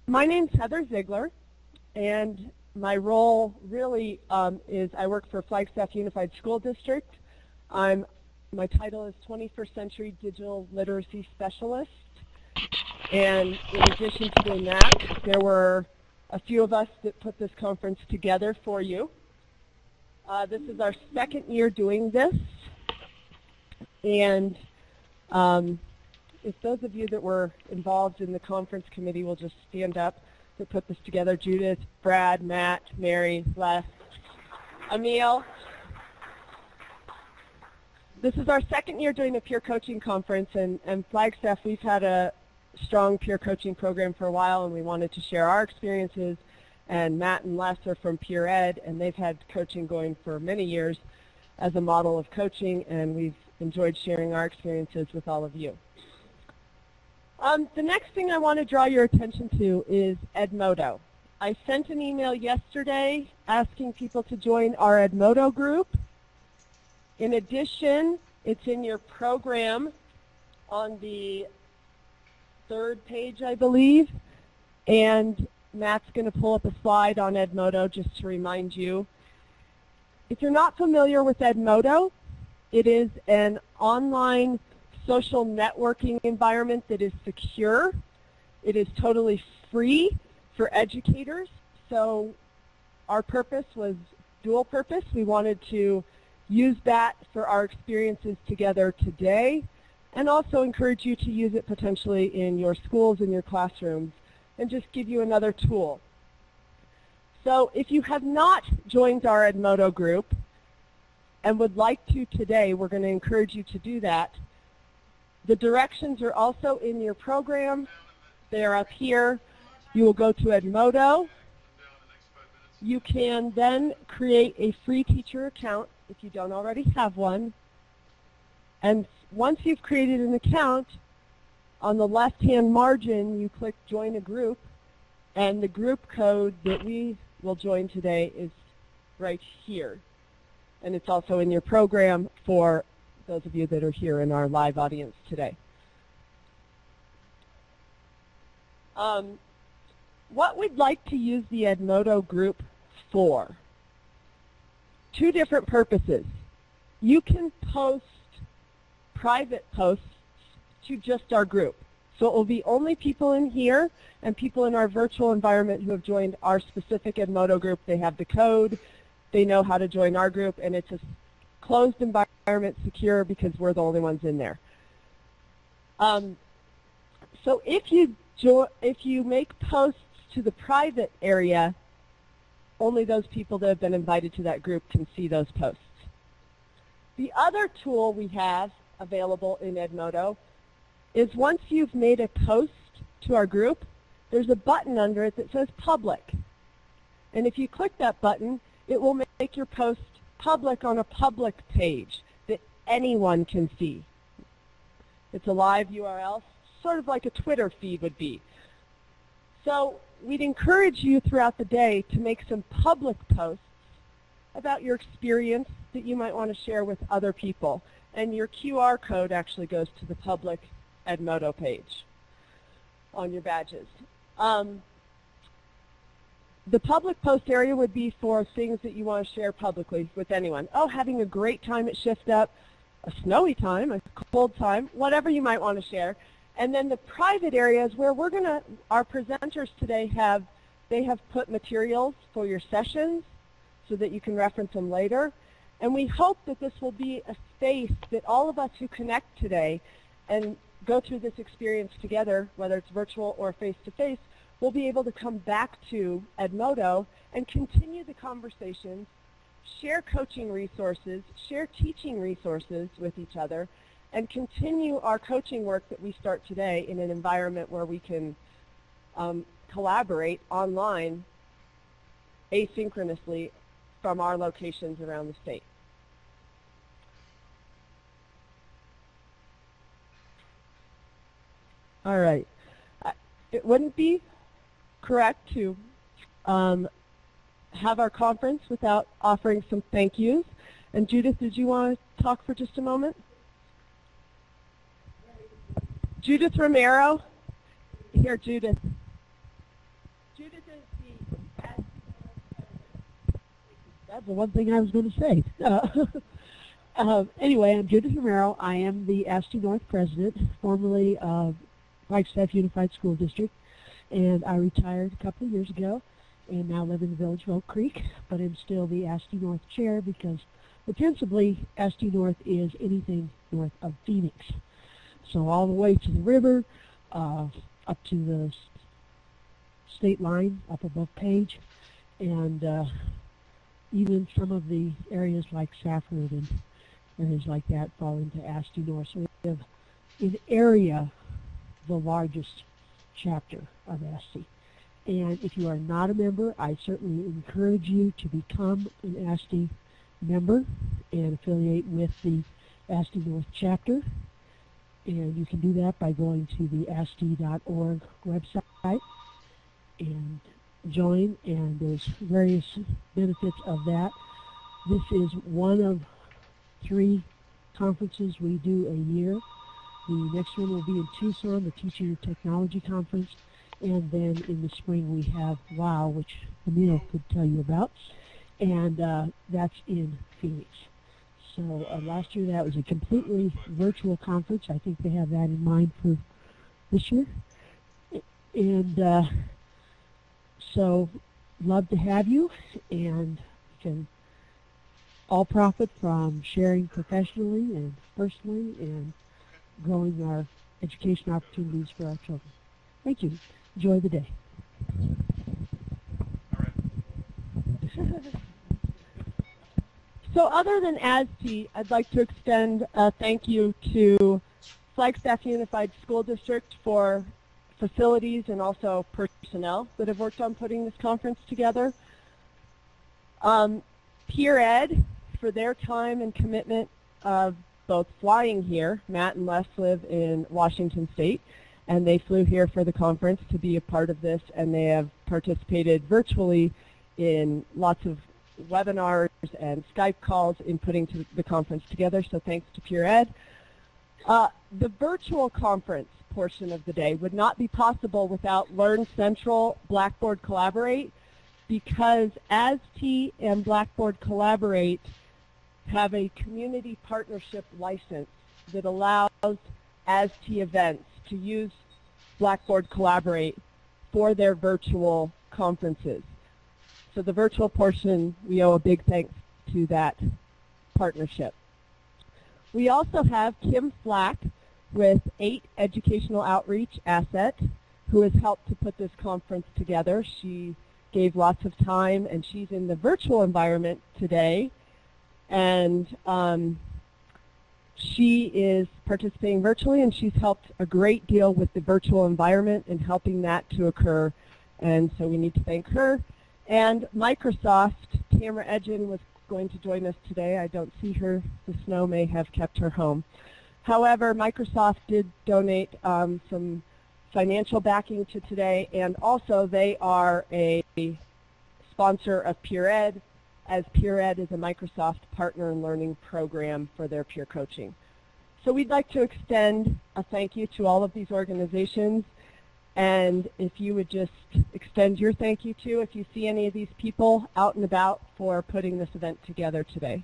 My name's Heather Ziegler, and my role really is I work for Flagstaff Unified School District. My title is 21st Century Digital Literacy Specialist, and in addition to doing that, there were a few of us that put this conference together for you. This is our second year doing this, and if those of you that were involved in the conference committee will just stand up to put this together, Judith, Brad, Matt, Mary, Les, Emil. This is our second year doing a peer coaching conference, and Flagstaff, we've had a strong peer coaching program for a while, and we wanted to share our experiences. And Matt and Les are from Peer Ed, and they've had coaching going for many years as a model of coaching, and we've enjoyed sharing our experiences with all of you. The next thing I want to draw your attention to is Edmodo. I sent an email yesterday asking people to join our Edmodo group. In addition, it's in your program on the third page, I believe, and Matt's going to pull up a slide on Edmodo just to remind you. If you're not familiar with Edmodo, it is an online social networking environment that is secure. It is totally free for educators. So our purpose was dual purpose. We wanted to use that for our experiences together today, and also encourage you to use it potentially in your schools and your classrooms, and just give you another tool. So if you have not joined our Edmodo group and would like to today, we're going to encourage you to do that. The directions are also in your program. They are up here. You will go to Edmodo. You can then create a free teacher account if you don't already have one. And once you've created an account, on the left-hand margin, you click Join a Group, and the group code that we will join today is right here. And it's also in your program for those of you that are here in our live audience today. What we'd like to use the Edmodo group for: two different purposes. You can post private posts to just our group. So it will be only people in here and people in our virtual environment who have joined our specific Edmodo group. They have the code, they know how to join our group, and it's a closed environment, secure, because we're the only ones in there. So if you make posts to the private area, only those people that have been invited to that group can see those posts. The other tool we have available in Edmodo is once you've made a post to our group, there's a button under it that says Public. And if you click that button, it will make your post public on a public page that anyone can see. It's a live URL, sort of like a Twitter feed would be. So we'd encourage you throughout the day to make some public posts about your experience that you might want to share with other people. And your QR code actually goes to the public Edmodo page on your badges. The public post area would be for things that you want to share publicly with anyone. Oh, having a great time at ShiftUP, a snowy time, a cold time, whatever you might want to share. And then the private areas where our presenters today they have put materials for your sessions so that you can reference them later. And we hope that this will be a space that all of us who connect today and go through this experience together, whether it's virtual or face-to-face, we'll be able to come back to Edmodo and continue the conversations, share coaching resources, share teaching resources with each other, and continue our coaching work that we start today in an environment where we can collaborate online asynchronously from our locations around the state. All right. It wouldn't be correct to have our conference without offering some thank yous. And Judith, did you want to talk for just a moment? Judith Romero. Here, Judith. Judith is the ASTE North. That's the one thing I was going to say. Anyway, I'm Judith Romero. I am the ASTE North president, formerly of Flagstaff Unified School District, and I retired a couple of years ago and now live in the village of Oak Creek, but I'm still the ASTE North chair because ostensibly ASTE North is anything north of Phoenix. So all the way to the river, up to the state line up above Page, and even some of the areas like Safford and areas like that fall into ASTE North. So we have in area the largest chapter of ASTE. And if you are not a member, I certainly encourage you to become an ASTE member and affiliate with the ASTE North chapter. And you can do that by going to the ASTE.org website and join, and there's various benefits of that. This is one of 3 conferences we do a year. The next one will be in Tucson, the Teaching and Technology Conference, and then in the spring we have WOW, which Emil could tell you about, and that's in Phoenix. So last year that was a completely virtual conference. I think they have that in mind for this year. And so love to have you, and you can all profit from sharing professionally and personally and growing our education opportunities for our children. Thank you. Enjoy the day. All right. So other than ASTE, I'd like to extend a thank you to Flagstaff Unified School District for facilities and also personnel that have worked on putting this conference together. Peer Ed for their time and commitment of both flying here. Matt and Les live in Washington State, and they flew here for the conference to be a part of this, and they have participated virtually in lots of webinars and Skype calls in putting the conference together, so thanks to Peer Ed. The virtual conference portion of the day would not be possible without Learn Central Blackboard Collaborate, because ASTE and Blackboard Collaborate have a community partnership license that allows ASTE events to use Blackboard Collaborate for their virtual conferences. So the virtual portion, we owe a big thanks to that partnership. We also have Kim Flack with 8 Educational Outreach Asset, who has helped to put this conference together. She gave lots of time, and she's in the virtual environment today, and she is participating virtually, and she's helped a great deal with the virtual environment and helping that to occur, and so we need to thank her. And Microsoft, Tamara Edgin was going to join us today. I don't see her. The snow may have kept her home. However, Microsoft did donate some financial backing to today, and also they are a sponsor of Peer Ed, as Peer Ed is a Microsoft partner and learning program for their peer coaching. So we'd like to extend a thank you to all of these organizations, and if you would just extend your thank you to if you see any of these people out and about for putting this event together today.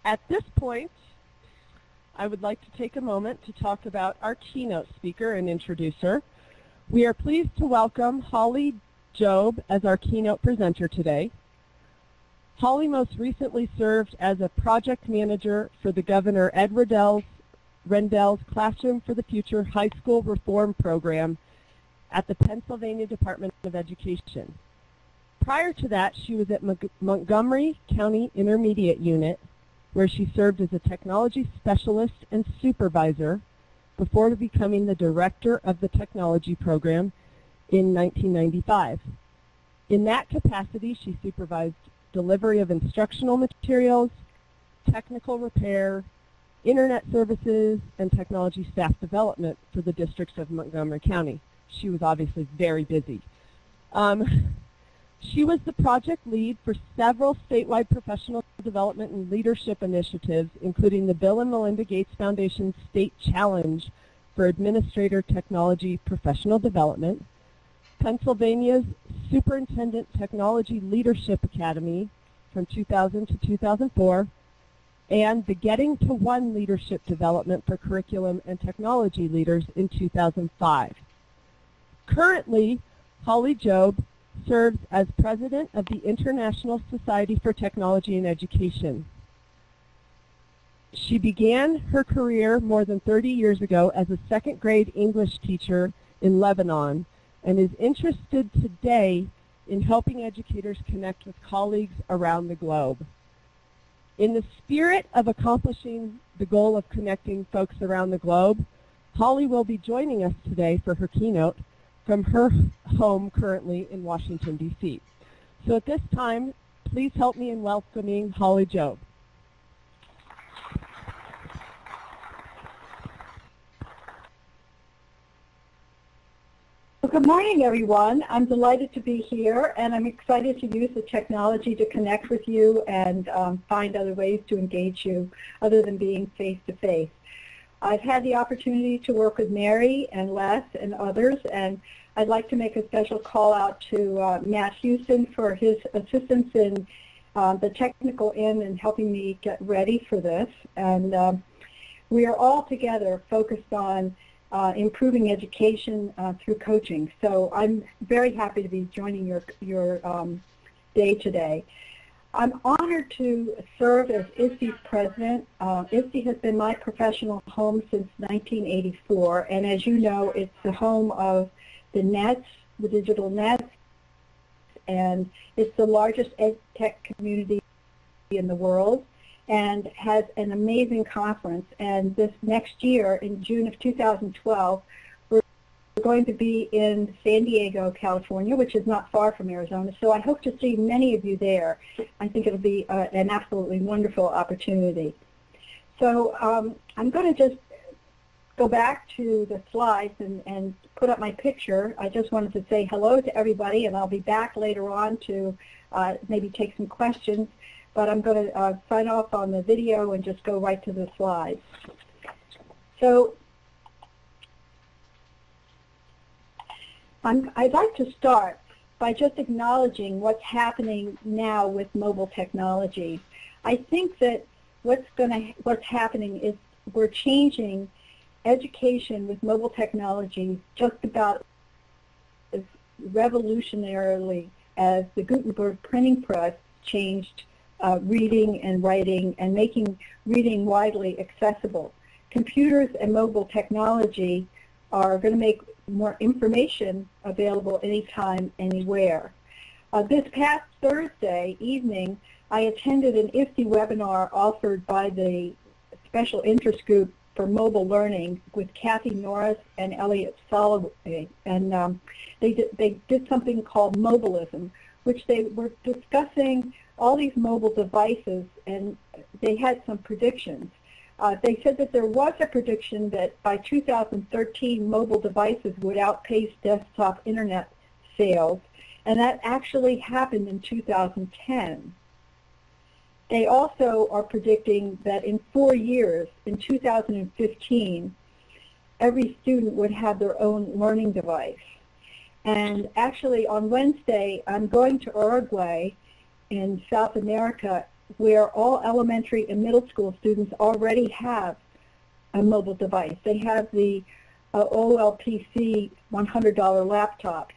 At this point, I would like to take a moment to talk about our keynote speaker and introduce her. We are pleased to welcome Holly Jobe as our keynote presenter today. Holly most recently served as a project manager for the Governor Ed Rendell's Classroom for the Future High School Reform Program at the Pennsylvania Department of Education. Prior to that, she was at Montgomery County Intermediate Unit, where she served as a technology specialist and supervisor before becoming the director of the technology program in 1995. In that capacity, she supervised delivery of instructional materials, technical repair, internet services, and technology staff development for the districts of Montgomery County. She was obviously very busy. She was the project lead for several statewide professional development and leadership initiatives, including the Bill and Melinda Gates Foundation State Challenge for Administrator Technology Professional Development, Pennsylvania's Superintendent Technology Leadership Academy from 2000 to 2004, and the Getting to One Leadership Development for Curriculum and Technology Leaders in 2005. Currently, Holly Jobe serves as President of the International Society for Technology and Education. She began her career more than 30 years ago as a second-grade English teacher in Lebanon and is interested today in helping educators connect with colleagues around the globe. In the spirit of accomplishing the goal of connecting folks around the globe, Holly will be joining us today for her keynote from her home currently in Washington, D.C. So at this time, please help me in welcoming Holly Jobe. Well, good morning, everyone. I'm delighted to be here, and I'm excited to use the technology to connect with you and find other ways to engage you other than being face-to-face. I've had the opportunity to work with Mary and Les and others, and I'd like to make a special call out to Matt Houston for his assistance in the technical end and helping me get ready for this. And we are all together focused on improving education through coaching. So I'm very happy to be joining your day today. I'm honored to serve as ISTE's president. ISTE has been my professional home since 1984, and as you know, it's the home of the nets, the digital nets, and it's the largest ed tech community in the world, and has an amazing conference. And this next year, in June of 2012, we're going to be in San Diego, California, which is not far from Arizona. So I hope to see many of you there. I think it'll be an absolutely wonderful opportunity. So I'm going to just go back to the slides and put up my picture. I just wanted to say hello to everybody, and I'll be back later on to maybe take some questions. But I'm going to sign off on the video and just go right to the slides. So I'd like to start by just acknowledging what's happening now with mobile technology. I think that what's happening is we're changing education with mobile technology just about as revolutionarily as the Gutenberg printing press changed reading and writing and making reading widely accessible. Computers and mobile technology are going to make more information available anytime, anywhere. This past Thursday evening, I attended an ISTE webinar offered by the Special Interest Group for Mobile Learning with Kathy Norris and Elliot Soloway, and they did something called Mobilism, which they were discussing all these mobile devices, and they had some predictions. They said that there was a prediction that by 2013 mobile devices would outpace desktop internet sales, and that actually happened in 2010. They also are predicting that in 4 years, in 2015, every student would have their own learning device. And actually on Wednesday, I'm going to Uruguay in South America, where all elementary and middle school students already have a mobile device. They have the OLPC $100 laptops.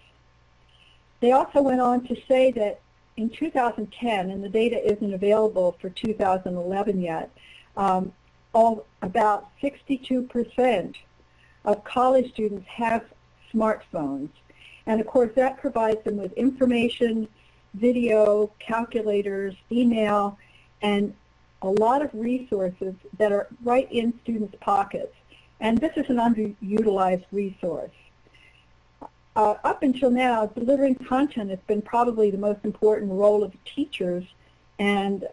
They also went on to say that in 2010, and the data isn't available for 2011 yet, about 62% of college students have smartphones. And of course that provides them with information, video, calculators, email, and a lot of resources that are right in students' pockets. And this is an underutilized resource. Up until now, delivering content has been probably the most important role of teachers, and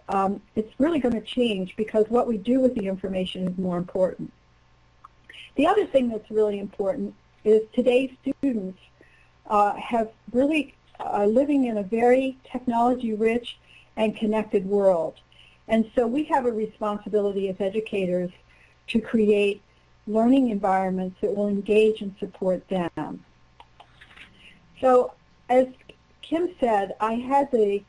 it's really going to change because what we do with the information is more important. The other thing that's really important is today's students have really living in a very technology-rich and connected world. And so we have a responsibility as educators to create learning environments that will engage and support them. So as Kim said, I had the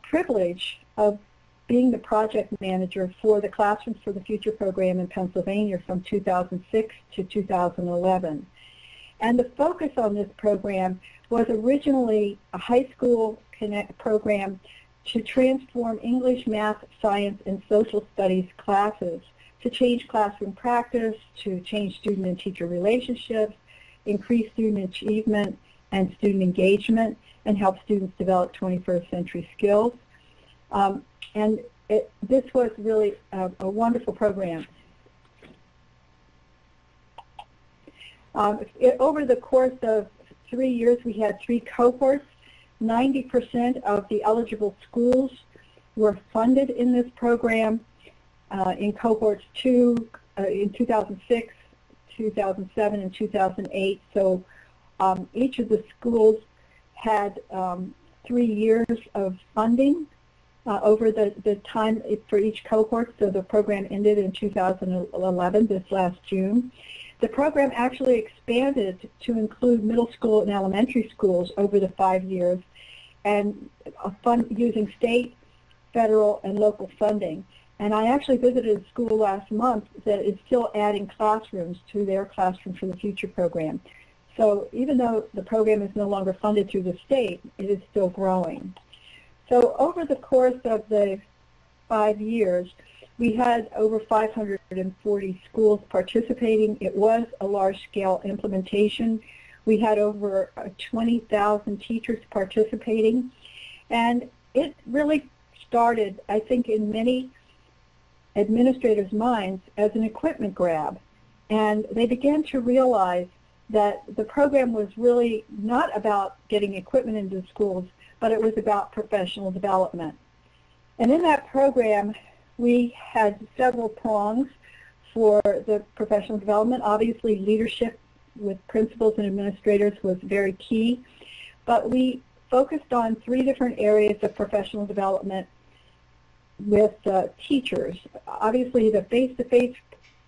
privilege of being the project manager for the Classrooms for the Future program in Pennsylvania from 2006 to 2011. And the focus on this program was originally a high school program to transform English, math, science, and social studies classes, to change classroom practice, to change student and teacher relationships, increase student achievement and student engagement, and help students develop 21st century skills. This was really a wonderful program. Over the course of 3 years, we had 3 cohorts. 90% of the eligible schools were funded in this program in cohorts 2 in 2006, 2007, and 2008. So each of the schools had 3 years of funding over the time for each cohort. So the program ended in 2011, this last June. The program actually expanded to include middle school and elementary schools over the 5 years, and using state, federal, and local funding. And I actually visited a school last month that is still adding classrooms to their Classroom for the Future program. So even though the program is no longer funded through the state, it is still growing. So over the course of the 5 years, we had over 540 schools participating. It was a large-scale implementation. We had over 20,000 teachers participating. And it really started, I think, in many administrators' minds as an equipment grab. And they began to realize that the program was really not about getting equipment into schools, but it was about professional development. And in that program, we had several prongs for the professional development. Obviously, leadership with principals and administrators was very key, but we focused on 3 different areas of professional development with teachers. Obviously, the face-to-face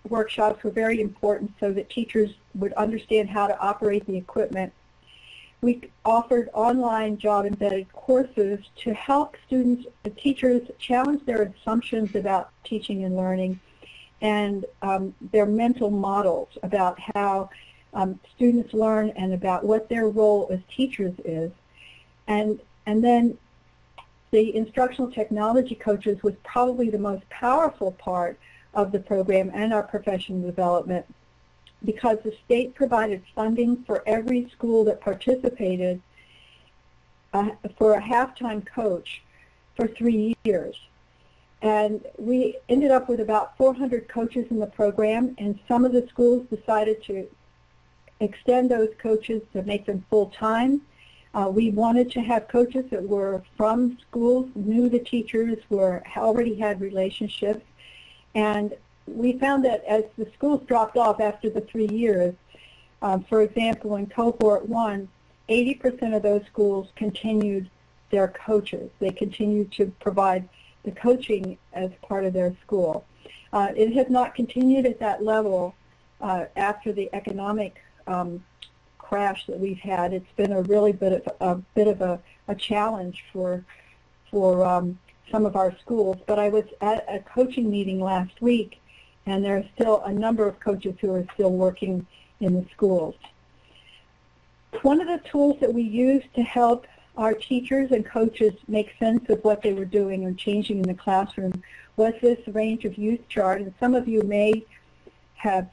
workshops were very important so that teachers would understand how to operate the equipment. We offered online job-embedded courses to help students, teachers, challenge their assumptions about teaching and learning and their mental models about how students learn and about what their role as teachers is. And then the instructional technology coaches was probably the most powerful part of the program and our professional development, because the state provided funding for every school that participated for a half-time coach for 3 years. And we ended up with about 400 coaches in the program, and some of the schools decided to extend those coaches to make them full-time. We wanted to have coaches that were from schools, knew the teachers, already had relationships, and we found that as the schools dropped off after the 3 years, for example, in cohort 1, 80% of those schools continued their coaches. They continued to provide the coaching as part of their school. It has not continued at that level after the economic crash that we've had. It's been a really bit of a challenge for some of our schools. But I was at a coaching meeting last week, and there are still a number of coaches who are still working in the schools. One of the tools that we used to help our teachers and coaches make sense of what they were doing and changing in the classroom was this range of use chart. And some of you may have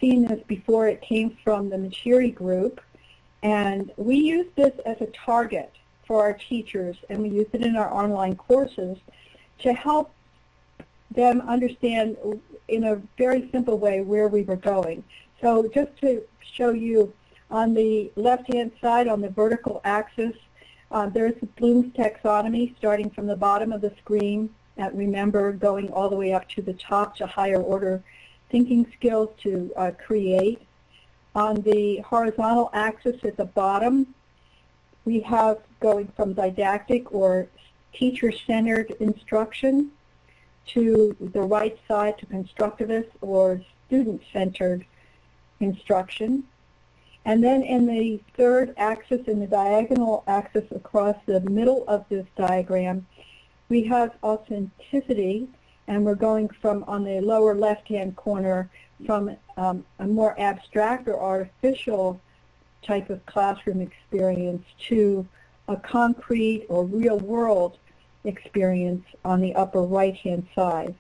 seen this before. It came from the Machiri group. And we used this as a target for our teachers, and we used it in our online courses to help them understand in a very simple way where we were going. So just to show you, on the left-hand side, on the vertical axis, there's Bloom's taxonomy starting from the bottom of the screen, remember, going all the way up to the top to higher order thinking skills to create. On the horizontal axis at the bottom, we have going from didactic or teacher-centered instruction to the right side to constructivist or student-centered instruction. And then in the third axis, in the diagonal axis across the middle of this diagram, we have authenticity, and we're going from, on the lower left-hand corner, from a more abstract or artificial type of classroom experience to a concrete or real-world experience on the upper right-hand side.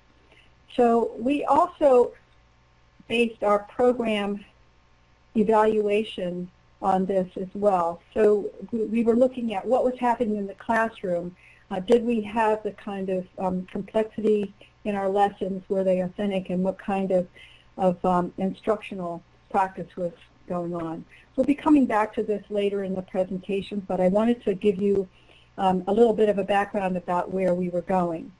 So we also based our program evaluation on this as well. So we were looking at what was happening in the classroom. Did we have the kind of complexity in our lessons? Were they authentic? And what kind of instructional practice was going on? We'll be coming back to this later in the presentation, but I wanted to give you a little bit of a background about where we were going.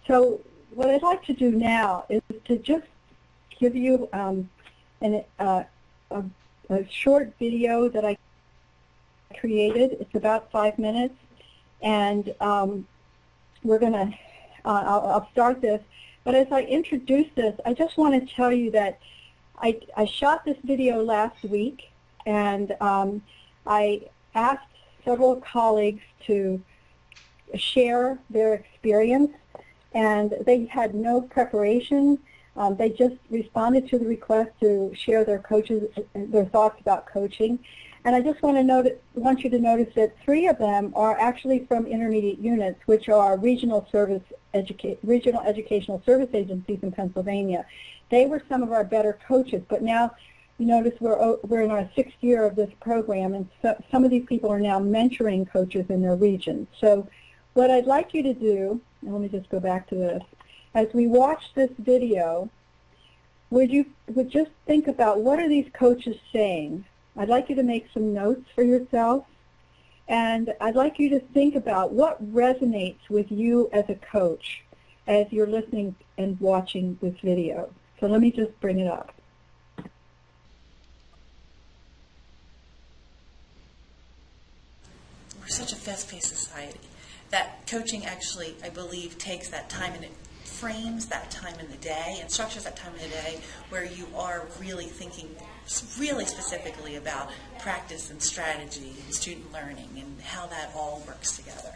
So what I'd like to do now is to just give you a short video that I created. It's about 5 minutes, and we're going to, I'll start this. But as I introduce this, I just want to tell you that I shot this video last week, and I asked several colleagues to share their experience, and they had no preparation. They just responded to the request to share their thoughts about coaching. And I just want you to notice that 3 of them are actually from intermediate units, which are regional educational service agencies in Pennsylvania. They were some of our better coaches, but now you notice we're in our 6th year of this program, and so some of these people are now mentoring coaches in their region. So what I'd like you to do, and let me just go back to this, as we watch this video, would just think about what are these coaches saying. I'd like you to make some notes for yourself, and I'd like you to think about what resonates with you as a coach as you're listening and watching this video. So let me just bring it up. We're such a fast-paced society that coaching actually, I believe, takes that time and it frames that time in the day and structures that time in the day where you are really thinking really specifically about practice and strategy and student learning and how that all works together.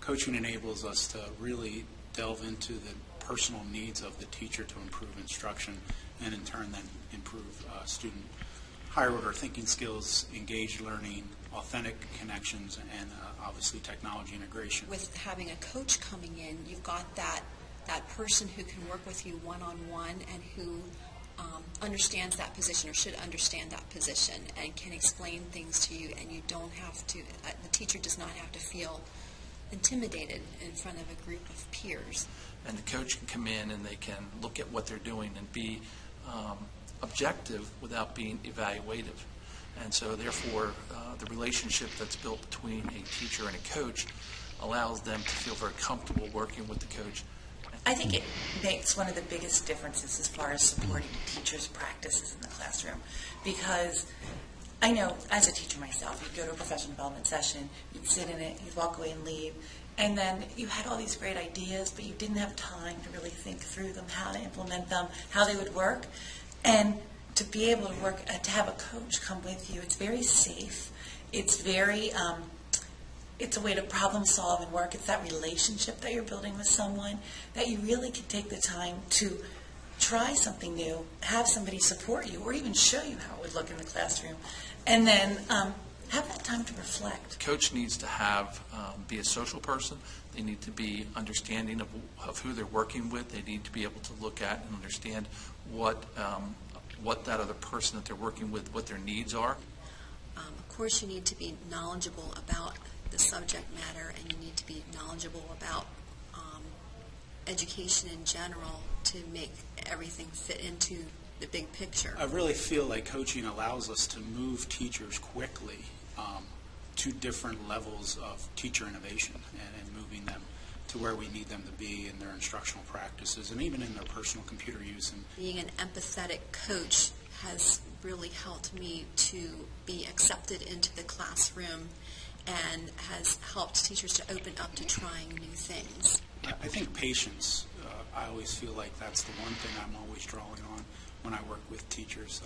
Coaching enables us to really delve into the personal needs of the teacher to improve instruction and in turn then improve student higher order thinking skills, engaged learning, authentic connections, and obviously technology integration. With having a coach coming in, you've got that person who can work with you one-on-one and who understands that position or should understand that position and can explain things to you, and you don't have to, the teacher does not have to feel intimidated in front of a group of peers. And the coach can come in and they can look at what they're doing and be objective without being evaluative. And so therefore the relationship that's built between a teacher and a coach allows them to feel very comfortable working with the coach. I think it makes one of the biggest differences as far as supporting teachers' practices in the classroom, because I know as a teacher myself, you'd go to a professional development session, you'd sit in it, you'd walk away and leave, and then you had all these great ideas, but you didn't have time to really think through them, how to implement them, how they would work. And to be able to work, to have a coach come with you, it's very safe. It's very, it's a way to problem solve and work. It's that relationship that you're building with someone that you really can take the time to try something new, have somebody support you, or even show you how it would look in the classroom, and then have that time to reflect. The coach needs to have, be a social person. They need to be understanding of who they're working with. They need to be able to look at and understand what that other person that they're working with, what their needs are. Of course, you need to be knowledgeable about the subject matter, and you need to be knowledgeable about education in general to make everything fit into the big picture. I really feel like coaching allows us to move teachers quickly to different levels of teacher innovation and moving them to where we need them to be in their instructional practices and even in their personal computer use. And being an empathetic coach has really helped me to be accepted into the classroom and has helped teachers to open up to trying new things. I think patience, I always feel like that's the one thing I'm always drawing on when I work with teachers.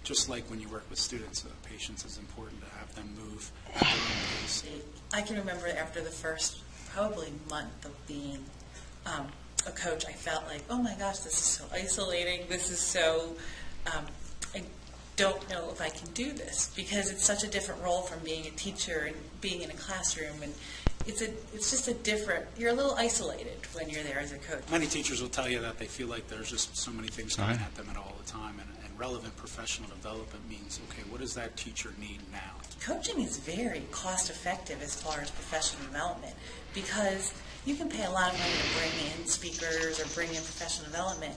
Just like when you work with students, patience is important to have them move at their own pace. I can remember after the first probably month of being a coach, I felt like, oh my gosh, this is so isolating. This is so, I don't know if I can do this, because it's such a different role from being a teacher and being in a classroom, and it's just a different, you're a little isolated when you're there as a coach. Many teachers will tell you that they feel like there's just so many things coming at them at all the time, and relevant professional development means, okay, what does that teacher need now? Coaching is very cost effective as far as professional development, because you can pay a lot of money to bring in speakers or bring in professional development.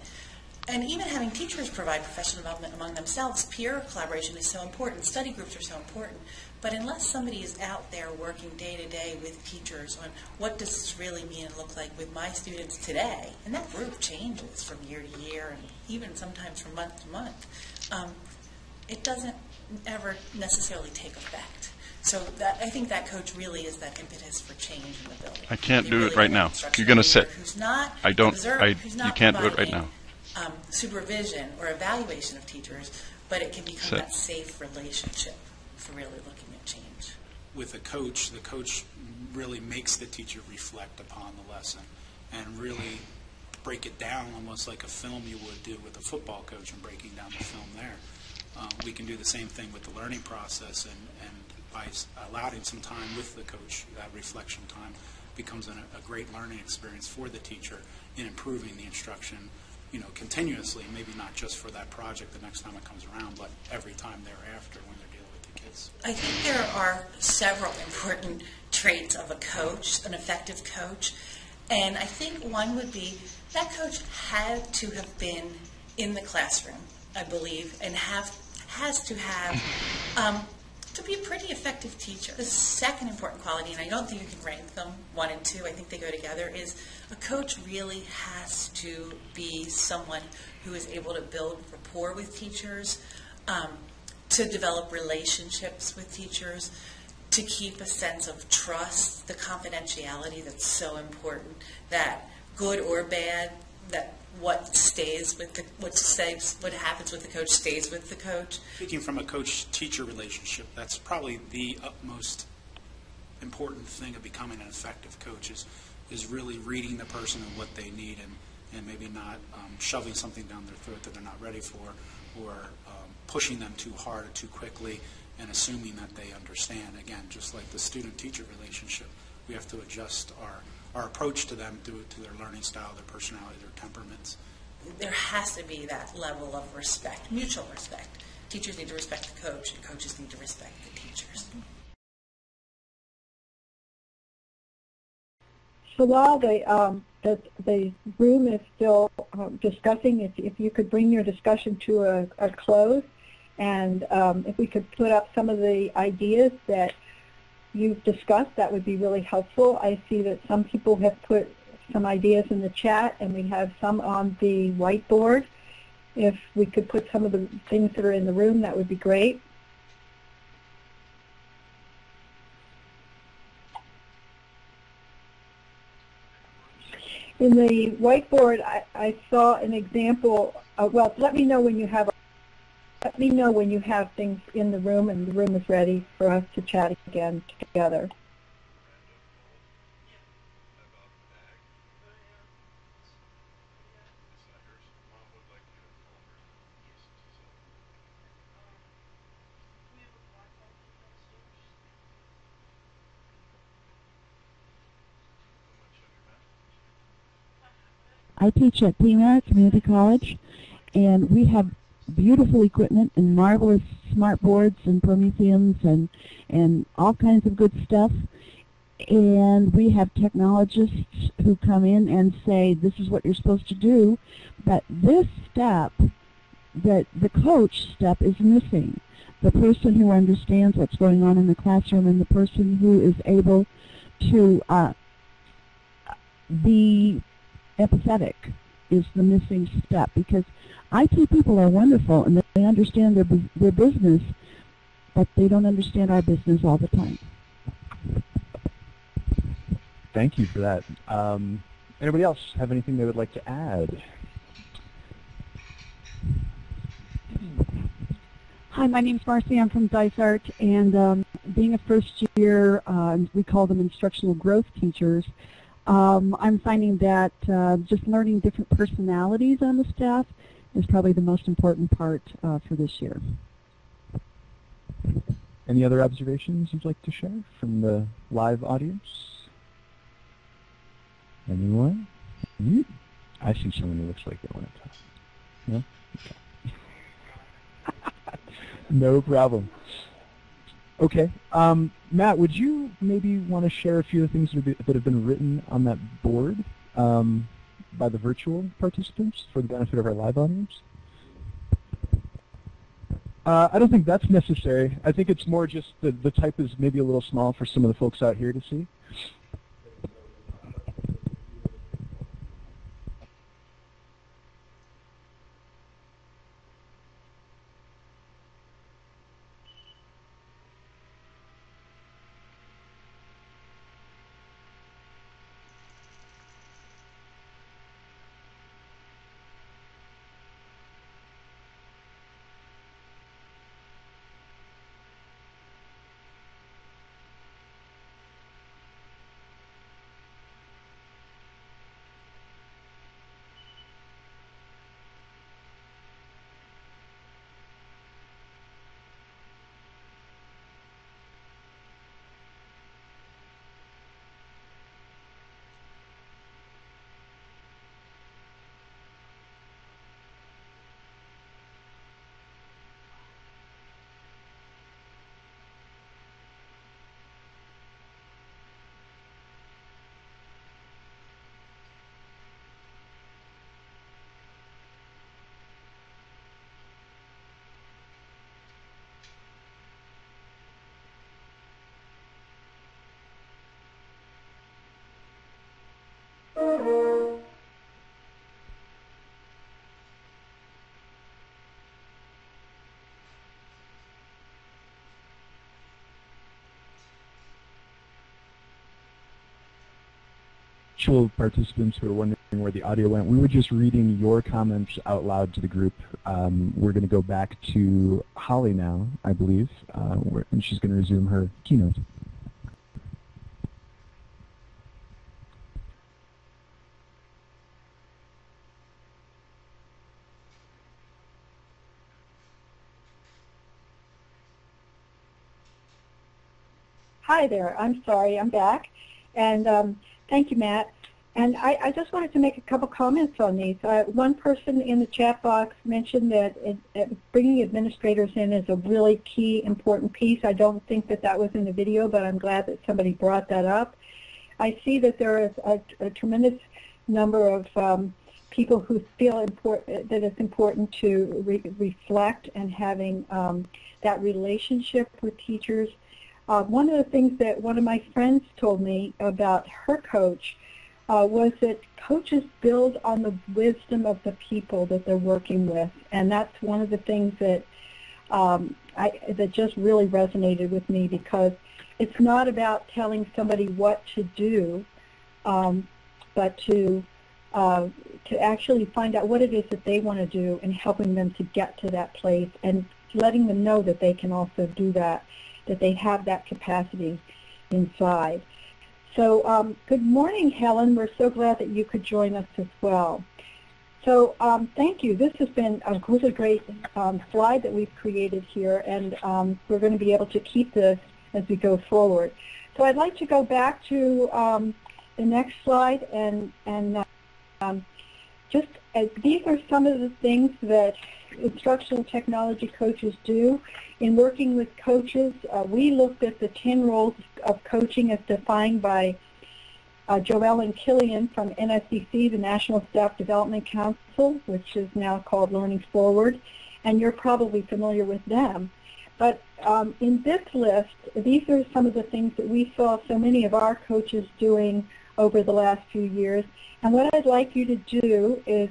And even having teachers provide professional development among themselves, peer collaboration is so important, study groups are so important. But unless somebody is out there working day to day with teachers on what does this really mean and look like with my students today, and that group changes from year to year and even sometimes from month to month, it doesn't ever necessarily take effect. So I think that coach really is that impetus for change in the building. I can't do it right now. You're going to sit. Who's not I don't. who's not you can't do it right providing, now. Supervision or evaluation of teachers, but it can become Sit. that safe relationship for really looking at change. With a coach, the coach really makes the teacher reflect upon the lesson and really break it down almost like a film you would do with a football coach and breaking down the film there. We can do the same thing with the learning process, and by allowing some time with the coach, that reflection time becomes a great learning experience for the teacher in improving the instruction, continuously, maybe not just for that project the next time it comes around, but every time thereafter when they're dealing with the kids. I think there are several important traits of a coach, an effective coach, and I think one would be that coach had to have been in the classroom, I believe, and has to have to be a pretty effective teacher. The second important quality, and I don't think you can rank them 1 and 2, I think they go together, is a coach really has to be someone who is able to build rapport with teachers, to develop relationships with teachers, to keep a sense of trust, the confidentiality that's so important, that good or bad, that what happens with the coach stays with the coach. Speaking from a coach-teacher relationship, that's probably the utmost important thing of becoming an effective coach is really reading the person and what they need, and maybe not shoving something down their throat that they're not ready for, or pushing them too hard or too quickly and assuming that they understand. Again, just like the student-teacher relationship, we have to adjust our approach to them to their learning style, their personality, their temperaments. There has to be that level of respect, mutual respect. Teachers need to respect the coach, and coaches need to respect the teachers. So while the room is still discussing, if you could bring your discussion to a close, and if we could put up some of the ideas that you've discussed, that would be really helpful. I see that some people have put some ideas in the chat, and we have some on the whiteboard. If we could put some of the things that are in the room, that would be great. In the whiteboard, I saw an example. Well, let me know when you have things in the room and the room is ready for us to chat again together. I teach at Pima Community College, and we have beautiful equipment and marvelous smart boards and Prometheans and all kinds of good stuff. And we have technologists who come in and say, this is what you're supposed to do, but this step, the coach step, is missing. The person who understands what's going on in the classroom and the person who is able to be empathetic is the missing step, because IT people are wonderful and they understand their business, but they don't understand our business all the time. Thank you for that. Anybody else have anything they would like to add? Hi, my name's Marcy. I'm from Dysart, and being a first year, we call them instructional growth teachers, I'm finding that just learning different personalities on the staff is probably the most important part for this year. Any other observations you'd like to share from the live audience? Anyone? I see someone who looks like they want to talk. No? Okay. No problem. Okay. Matt, would you maybe want to share a few of the things that have been written on that board by the virtual participants for the benefit of our live audience? I don't think that's necessary. I think it's more just the type is maybe a little small for some of the folks out here to see. Virtual participants who are wondering where the audio went, we were just reading your comments out loud to the group. We're going to go back to Holly now, I believe, and she's going to resume her keynote. Hi there. I'm sorry. I'm back. And thank you, Matt. And I just wanted to make a couple comments on these. One person in the chat box mentioned that bringing administrators in is a really key, important piece. I don't think that that was in the video, but I'm glad that somebody brought that up. I see that there is a tremendous number of people who feel that it's important to reflect and having that relationship with teachers. One of the things that one of my friends told me about her coach was that coaches build on the wisdom of the people that they're working with, and that's one of the things that that just really resonated with me, because it's not about telling somebody what to do, but to actually find out what it is that they want to do and helping them to get to that place and letting them know that they can also do that, that they have that capacity inside. So good morning, Helen. We're so glad that you could join us as well. So thank you. This has been a really great slide that we've created here, and we're going to be able to keep this as we go forward. So I'd like to go back to the next slide, and just these are some of the things that instructional technology coaches do. In working with coaches, we looked at the 10 roles of coaching as defined by Joelle and Killian from NSCC, the National Staff Development Council, which is now called Learning Forward, and you're probably familiar with them. But in this list, these are some of the things that we saw so many of our coaches doing over the last few years. And what I'd like you to do is,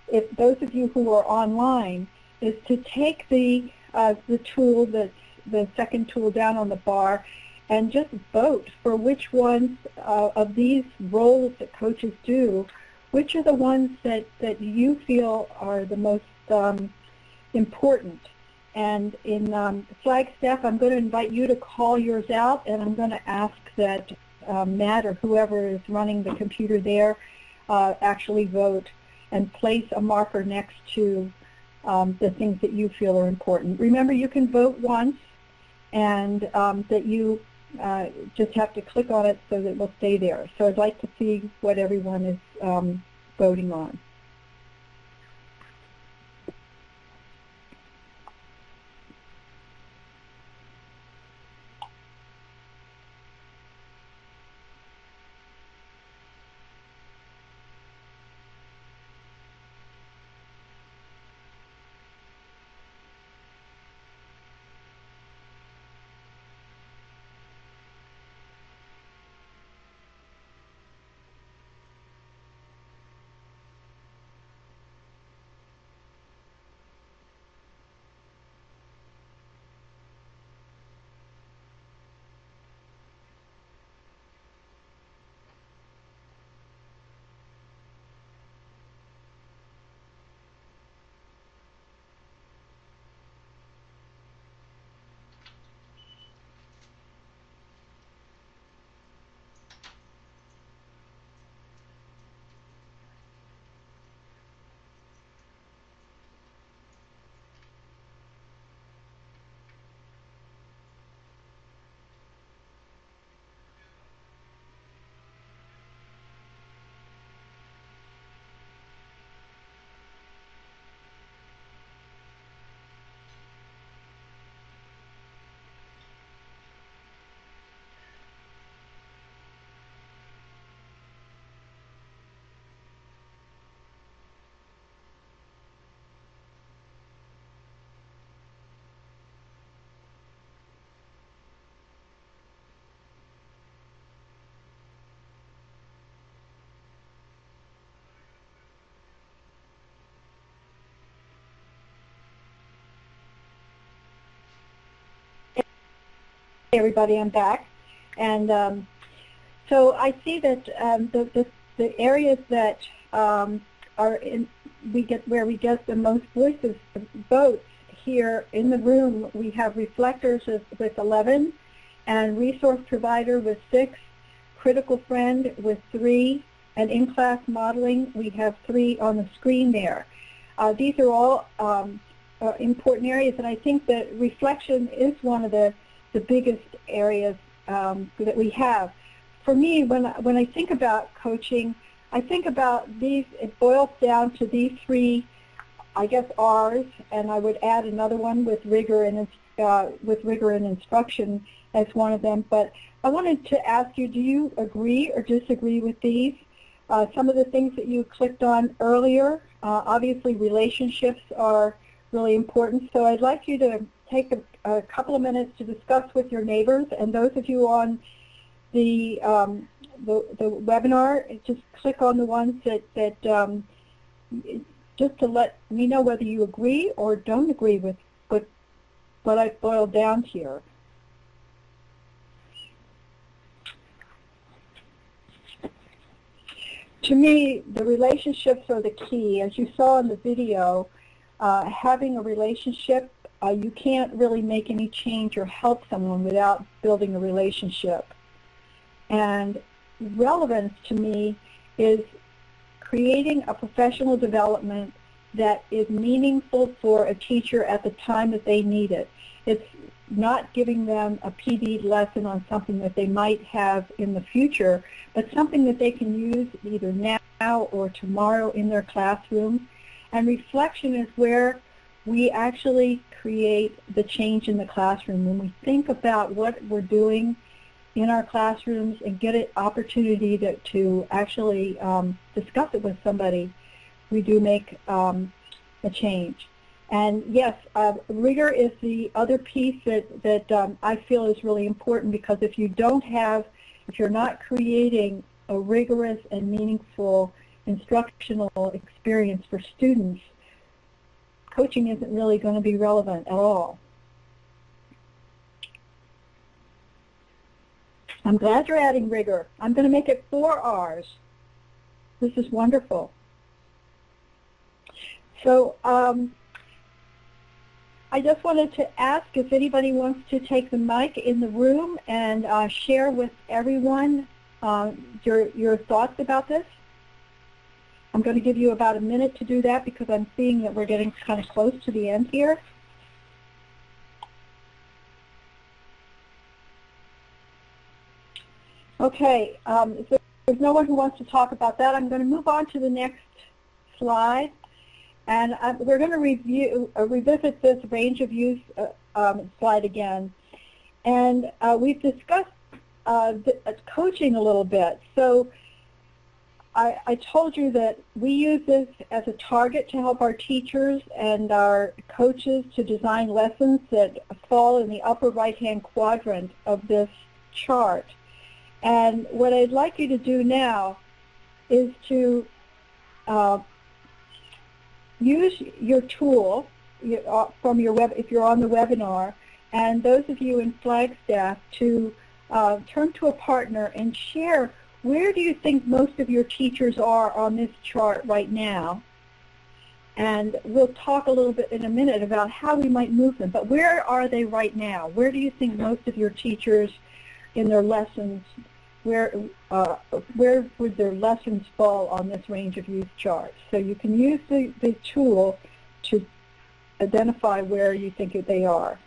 if those of you who are online, is to take the tool, that's the second tool down on the bar, and just vote for which ones of these roles that coaches do, which are the ones that you feel are the most important. And in Flagstaff, I'm going to invite you to call yours out, and I'm going to ask that Matt or whoever is running the computer there actually vote and place a marker next to the things that you feel are important. Remember, you can vote once, and that you just have to click on it so that it will stay there. So I'd like to see what everyone is voting on. Hey everybody, I'm back. And so I see that the areas that are in, where we get the most voices, votes here in the room, we have reflectors with 11, and resource provider with 6, critical friend with 3, and in-class modeling, we have 3 on the screen there. These are all important areas, and I think that reflection is one of the biggest areas that we have. For me, when I think about coaching, I think about these, it boils down to these 3, I guess, R's, and I would add another one with rigor and instruction as one of them. But I wanted to ask you, do you agree or disagree with these? Some of the things that you clicked on earlier, obviously relationships are really important, so I'd like you to take a couple of minutes to discuss with your neighbors, and those of you on the webinar, just click on the ones that just to let me know whether you agree or don't agree with what I've boiled down here. To me, the relationships are the key. As you saw in the video, having a relationship, you can't really make any change or help someone without building a relationship. And relevance to me is creating a professional development that is meaningful for a teacher at the time that they need it. It's not giving them a PD lesson on something that they might have in the future, but something that they can use either now or tomorrow in their classroom. And reflection is where we actually create the change in the classroom. When we think about what we're doing in our classrooms and get an opportunity to actually discuss it with somebody, we do make a change. And yes, rigor is the other piece that I feel is really important, because if you're not creating a rigorous and meaningful instructional experience for students, coaching isn't really going to be relevant at all. I'm glad you're adding rigor. I'm going to make it 4 R's. This is wonderful. So I just wanted to ask if anybody wants to take the mic in the room and share with everyone your thoughts about this. I'm going to give you about a minute to do that because I'm seeing that we're getting kind of close to the end here. Okay, if there's no one who wants to talk about that, I'm going to move on to the next slide. And we're going to revisit this range of use slide again. And we've discussed coaching a little bit. So I told you that we use this as a target to help our teachers and our coaches to design lessons that fall in the upper right-hand quadrant of this chart. And what I'd like you to do now is to use your tool from your web, if you're on the webinar, and those of you in Flagstaff to turn to a partner and share where do you think most of your teachers are on this chart right now. And we'll talk a little bit in a minute about how we might move them. But where are they right now? Where do you think most of your teachers in their lessons, where would their lessons fall on this range of use chart? So you can use the tool to identify where you think they are.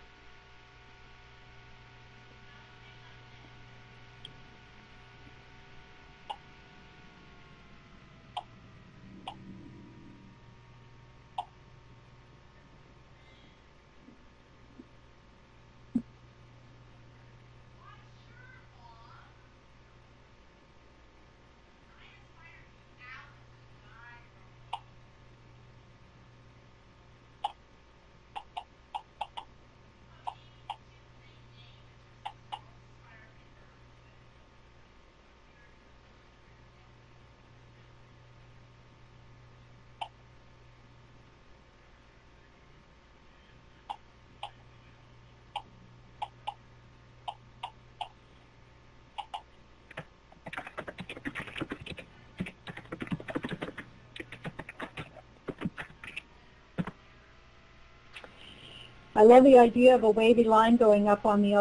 I love the idea of a wavy line going up on the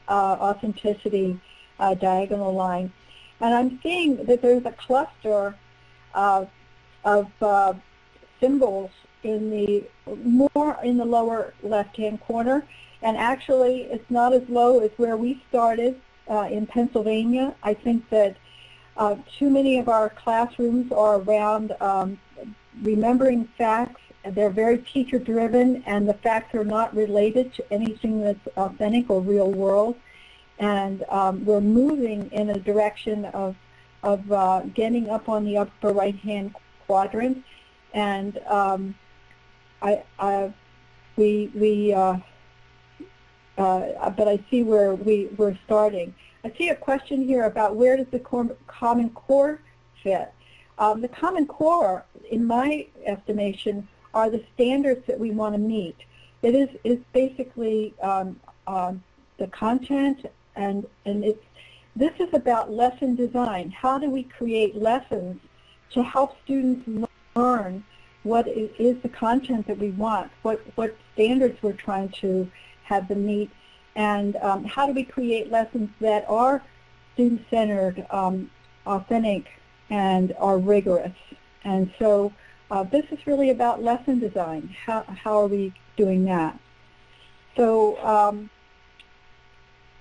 authenticity diagonal line. And I'm seeing that there's a cluster of symbols more in the lower left-hand corner. And actually, it's not as low as where we started in Pennsylvania. I think that too many of our classrooms are around remembering facts. They're very teacher-driven, and the facts are not related to anything that's authentic or real world. And we're moving in a direction of getting up on the upper right-hand quadrant. And but I see where we're starting. I see a question here about where does the Common Core fit. The Common Core, in my estimation, are the standards that we want to meet. It is basically the content, and this is about lesson design. How do we create lessons to help students learn what is the content that we want, what standards we're trying to have them meet, and how do we create lessons that are student-centered, authentic, and are rigorous. And so this is really about lesson design. How are we doing that? So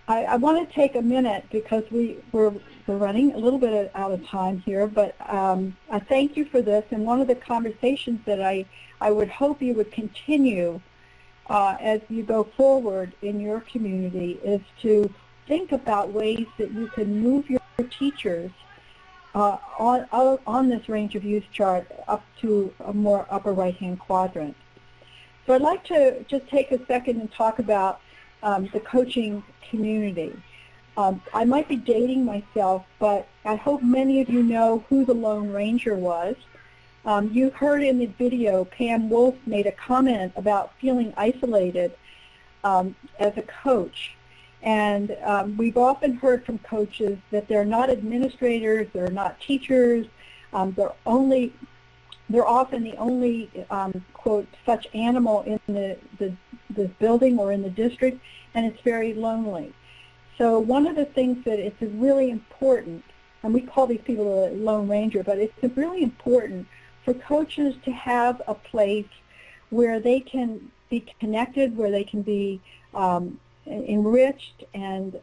I want to take a minute because we're running a little bit out of time here, but I thank you for this. And one of the conversations that I would hope you would continue as you go forward in your community is to think about ways that you can move your teachers on this range of use chart up to a more upper right-hand quadrant. So I'd like to just take a second and talk about the coaching community. I might be dating myself, but I hope many of you know who the Lone Ranger was. You heard in the video Pam Wolf made a comment about feeling isolated as a coach. And we've often heard from coaches that they're not administrators, they're not teachers, they're often the only, quote, such animal in the building or in the district, and it's very lonely. So one of the things that it's really important, and we call these people a lone ranger, but it's really important for coaches to have a place where they can be connected, where they can be enriched and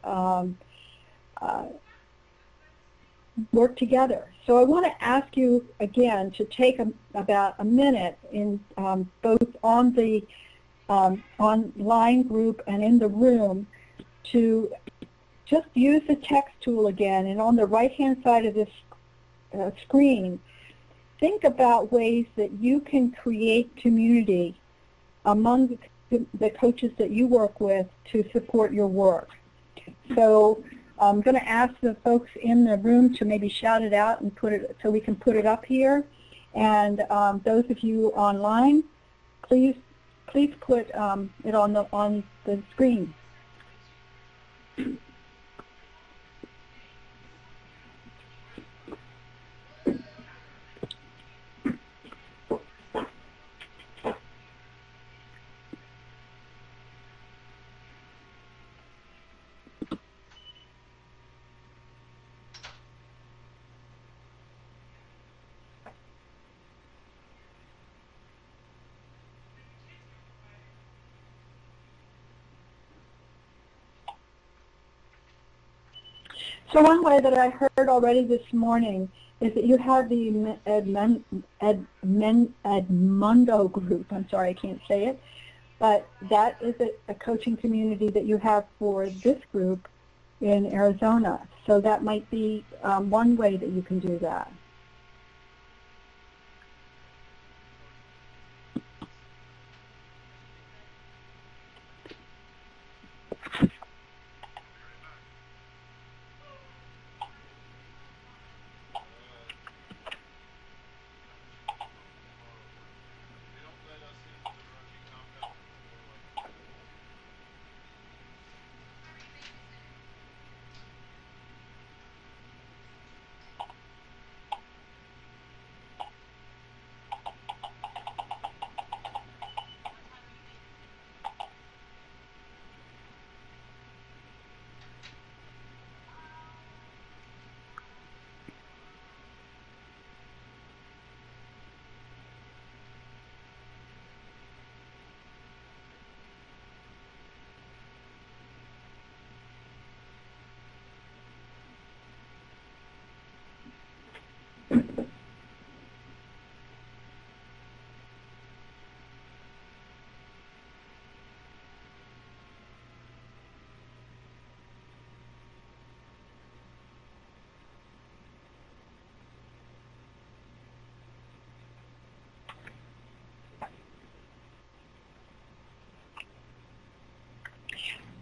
work together. So I want to ask you again to take about a minute in both on the online group and in the room to just use the text tool again, and on the right-hand side of this screen, think about ways that you can create community among the coaches that you work with to support your work. So I'm going to ask the folks in the room to maybe shout it out and put it so we can put it up here. And those of you online, please put it on the screen. So one way that I heard already this morning is that you have the Edmundo group. I'm sorry, I can't say it. But that is a coaching community that you have for this group in Arizona. So that might be one way that you can do that.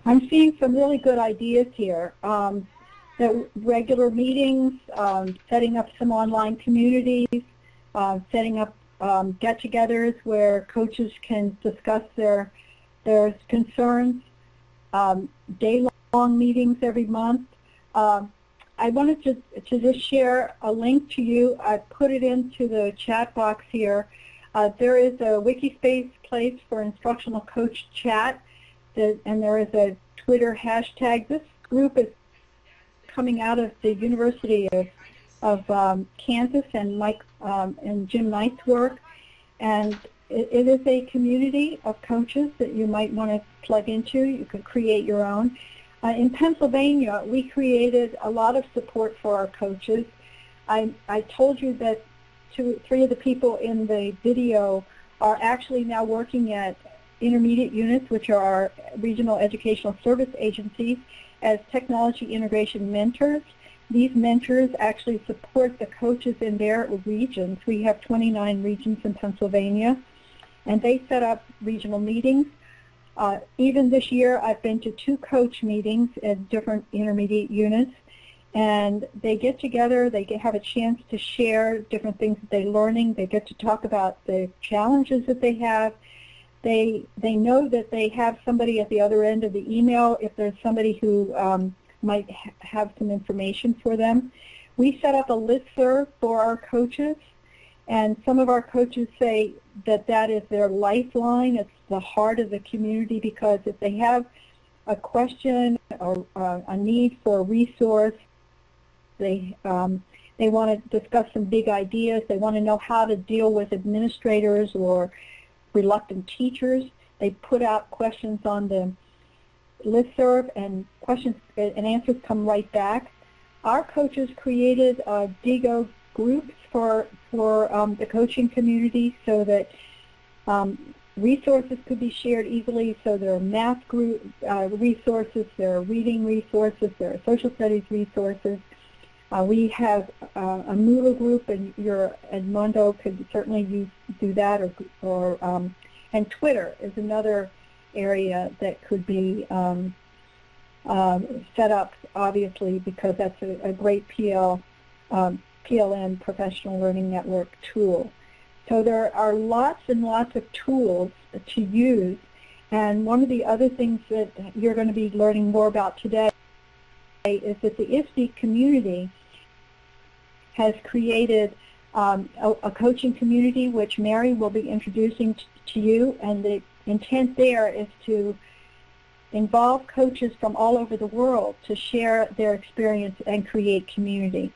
I'm seeing some really good ideas here. The regular meetings, setting up some online communities, setting up get-togethers where coaches can discuss their concerns, day-long meetings every month. I wanted to just share a link to you. I put it into the chat box here. There is a Wikispace place for instructional coach chat. And there is a Twitter hashtag. This group is coming out of the University of Kansas and Mike and Jim Knight's work, and it is a community of coaches that you might want to plug into. You could create your own. In Pennsylvania, we created a lot of support for our coaches. I told you that three of the people in the video are actually now working at intermediate units, which are our regional educational service agencies, as technology integration mentors. These mentors actually support the coaches in their regions. We have 29 regions in Pennsylvania, and they set up regional meetings. Even this year, I've been to 2 coach meetings at different intermediate units, and they get together, they have a chance to share different things that they're learning, they get to talk about the challenges that they have, They know that they have somebody at the other end of the email if there's somebody who might have some information for them. We set up a listserv for our coaches, and some of our coaches say that that is their lifeline. It's the heart of the community, because if they have a question or a need for a resource, they want to discuss some big ideas, they want to know how to deal with administrators or reluctant teachers, they put out questions on the listserv, and questions and answers come right back. Our coaches created DIGO groups for the coaching community so that resources could be shared easily. So there are math group resources, there are reading resources, there are social studies resources. We have a Moodle group, and your Edmundo could certainly do that, and Twitter is another area that could be set up, obviously, because that's a great PLN, Professional Learning Network tool. So there are lots and lots of tools to use, and one of the other things that you're going to be learning more about today is that the ISTE community has created a coaching community, which Mary will be introducing to you, and the intent there is to involve coaches from all over the world to share their experience and create community.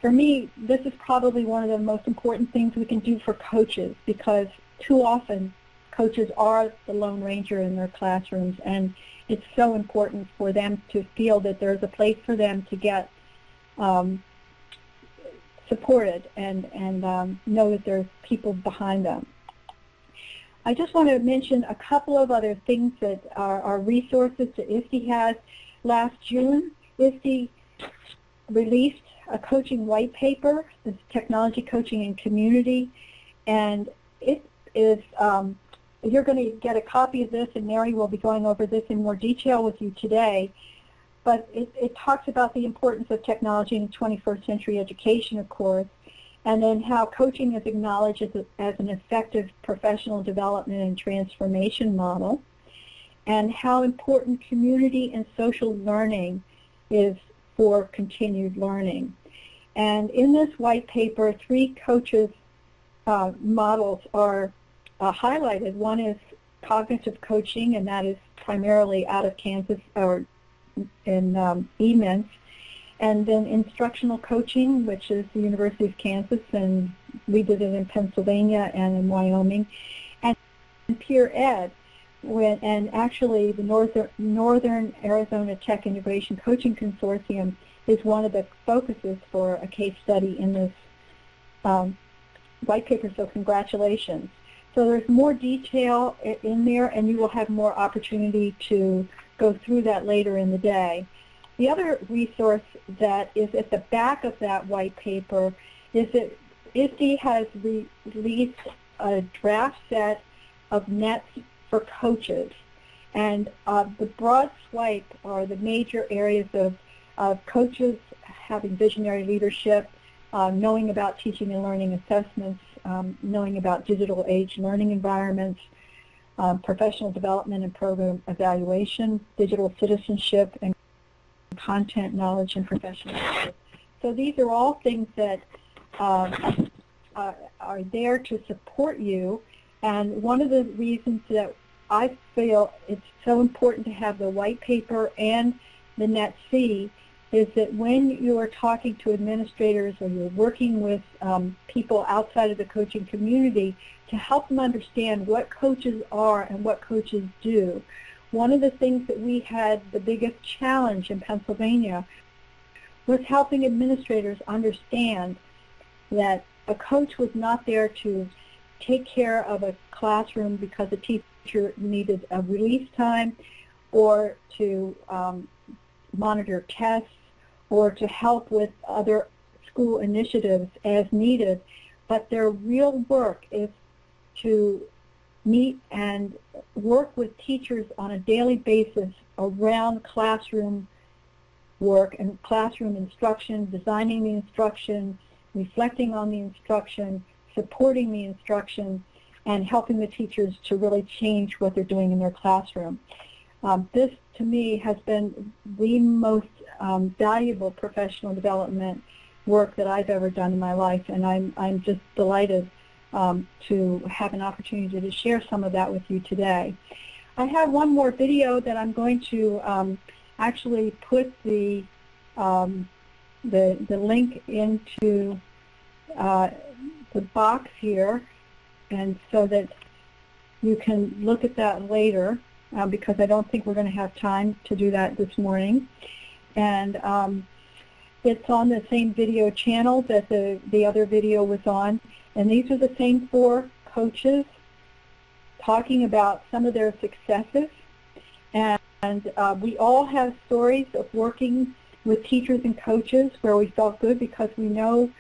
For me, this is probably one of the most important things we can do for coaches, because too often coaches are the Lone Ranger in their classrooms, and it's so important for them to feel that there's a place for them to get supported and know that there's people behind them. I just want to mention a couple of other things that are resources that ISTE has. Last June, ISTE released a coaching white paper, this Technology Coaching and Community, and it is, you're going to get a copy of this, and Mary will be going over this in more detail with you today. But it talks about the importance of technology in 21st century education, of course, and then how coaching is acknowledged as an effective professional development and transformation model, and how important community and social learning is for continued learning. And in this white paper, 3 coaches' models are highlighted. One is cognitive coaching, and that is primarily out of Kansas, or in eMINTS, and then instructional coaching, which is the University of Kansas, and we did it in Pennsylvania and in Wyoming, and peer ed, and actually the Northern Arizona Tech Integration Coaching Consortium is one of the focuses for a case study in this white paper, so congratulations. So there's more detail in there, and you will have more opportunity to go through that later in the day. The other resource that is at the back of that white paper is that ISTE has released a draft set of nets for coaches. And the broad swipe are the major areas of coaches having visionary leadership, knowing about teaching and learning assessments, knowing about digital age learning environments, professional development and program evaluation, digital citizenship, and content knowledge and professionalism. So these are all things that are there to support you, and one of the reasons that I feel it's so important to have the white paper and the NetC is that when you are talking to administrators or you're working with people outside of the coaching community to help them understand what coaches are and what coaches do. One of the things that we had the biggest challenge in Pennsylvania was helping administrators understand that a coach was not there to take care of a classroom because a teacher needed a release time, or to monitor tests, or to help with other school initiatives as needed, but their real work is to meet and work with teachers on a daily basis around classroom work and classroom instruction, designing the instruction, reflecting on the instruction, supporting the instruction, and helping the teachers to really change what they're doing in their classroom. This, to me, has been the most valuable professional development work that I've ever done in my life, and I'm just delighted to have an opportunity to share some of that with you today. I have one more video that I'm going to actually put the link into the box here, and so that you can look at that later, because I don't think we're going to have time to do that this morning. And it's on the same video channel that the other video was on, and these are the same 4 coaches talking about some of their successes. And we all have stories of working with teachers and coaches where we felt good because we know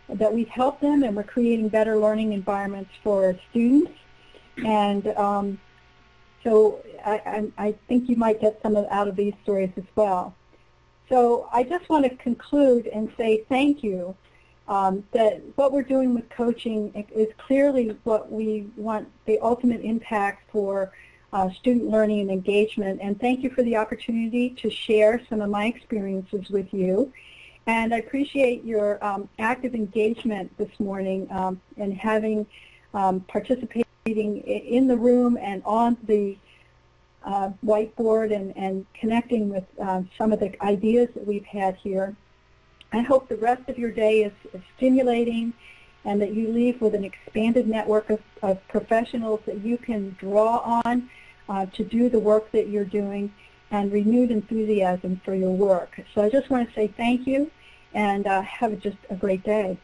that we've helped them and we're creating better learning environments for our students. And so I think you might get some out of these stories as well. So I just want to conclude and say thank you. That what we're doing with coaching is clearly what we want, the ultimate impact for student learning and engagement. And thank you for the opportunity to share some of my experiences with you. And I appreciate your active engagement this morning and having participating in the room and on the whiteboard and connecting with some of the ideas that we've had here. I hope the rest of your day is stimulating and that you leave with an expanded network of professionals that you can draw on to do the work that you're doing, and renewed enthusiasm for your work. So I just want to say thank you and have just a great day.